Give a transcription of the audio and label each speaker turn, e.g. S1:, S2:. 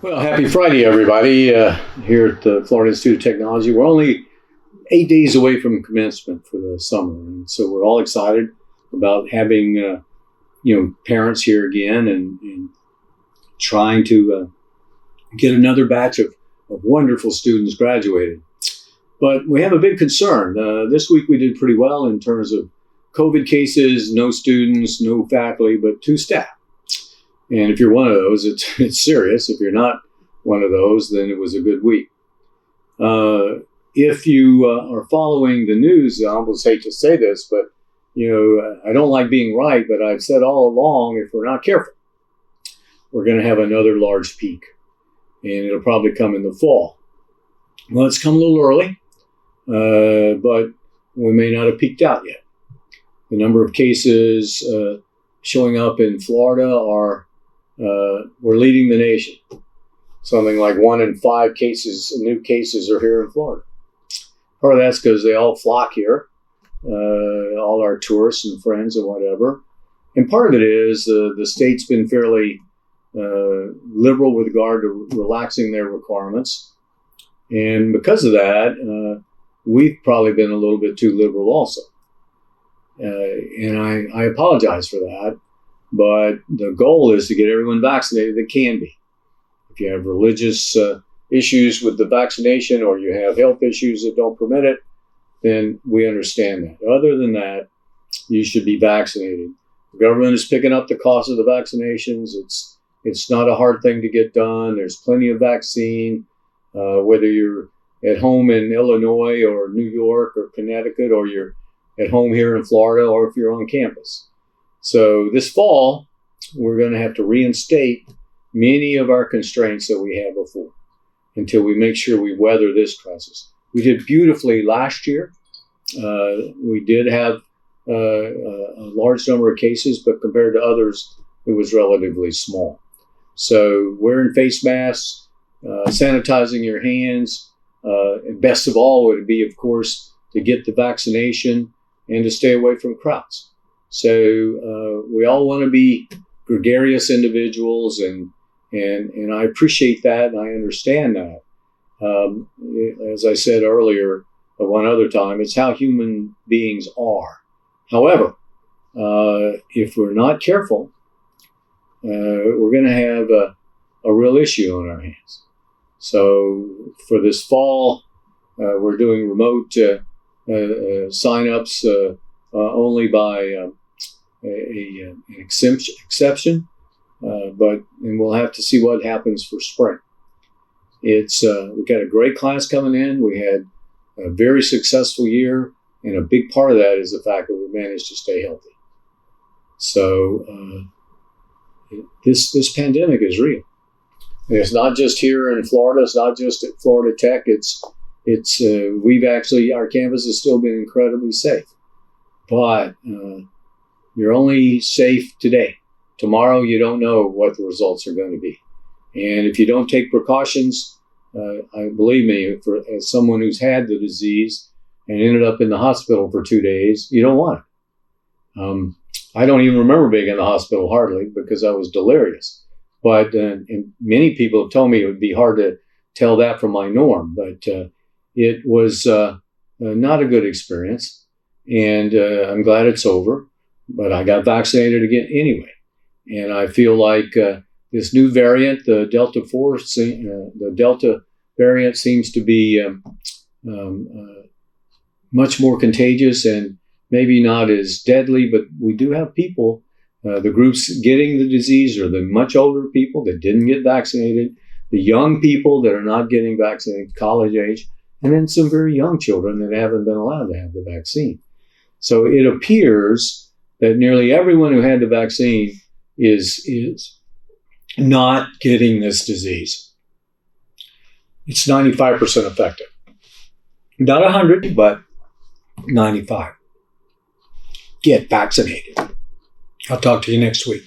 S1: Well, happy Friday, everybody, here at the Florida Institute of Technology. We're only 8 days away from commencement for the summer, and so we're all excited about having, parents here again and trying to get another batch of wonderful students graduated. But we have a big concern. This week we did pretty well in terms of COVID cases, no students, no faculty, but 2 staff. And if you're one of those, it's serious. If you're not one of those, then it was a good week. If you are following the news, I almost hate to say this, but I don't like being right, but I've said all along, if we're not careful, we're going to have another large peak, and it'll probably come in the fall. Well, it's come a little early, but we may not have peaked out yet. The number of cases showing up in Florida we're leading the nation. Something like 1 in 5 new cases are here in Florida. Part of that's because they all flock here, all our tourists and friends and whatever. And part of it is the state's been fairly liberal with regard to relaxing their requirements. And because of that, we've probably been a little bit too liberal also. And I apologize for that. But the goal is to get everyone vaccinated that can be. If you have religious issues with the vaccination or you have health issues that don't permit it, then we understand that. Other than that, you should be vaccinated. The government is picking up the cost of the vaccinations. It's not a hard thing to get done. There's plenty of vaccine, whether you're at home in Illinois or New York or Connecticut, or you're at home here in Florida, or if you're on campus. So this fall, we're going to have to reinstate many of our constraints that we had before until we make sure we weather this crisis. We did beautifully last year. We did have a large number of cases, but compared to others, it was relatively small. So wearing face masks, sanitizing your hands, and best of all would be, of course, to get the vaccination and to stay away from crowds. So we all want to be gregarious individuals, and I appreciate that, and I understand that. As I said earlier, one other time, it's how human beings are. However, if we're not careful, we're going to have a real issue on our hands. So for this fall, we're doing remote sign-ups only by an exception, and we'll have to see what happens for spring. We've got a great class coming in. We had a very successful year, and a big part of that is the fact that we managed to stay healthy. So this pandemic is real. And it's not just here in Florida. It's not just at Florida Tech. Our campus has still been incredibly safe. But you're only safe today. Tomorrow, you don't know what the results are going to be. And if you don't take precautions, believe me, as someone who's had the disease and ended up in the hospital for 2 days, you don't want it. I don't even remember being in the hospital hardly because I was delirious. But and many people have told me it would be hard to tell that from my norm. But it was not a good experience. And I'm glad it's over. But I got vaccinated again anyway. And I feel like this new variant, the Delta variant, seems to be much more contagious and maybe not as deadly. But we do have people, the groups getting the disease are the much older people that didn't get vaccinated, the young people that are not getting vaccinated, college age, and then some very young children that haven't been allowed to have the vaccine. So it appears that nearly everyone who had the vaccine is not getting this disease. It's 95% effective. Not 100, but 95. Get vaccinated. I'll talk to you next week.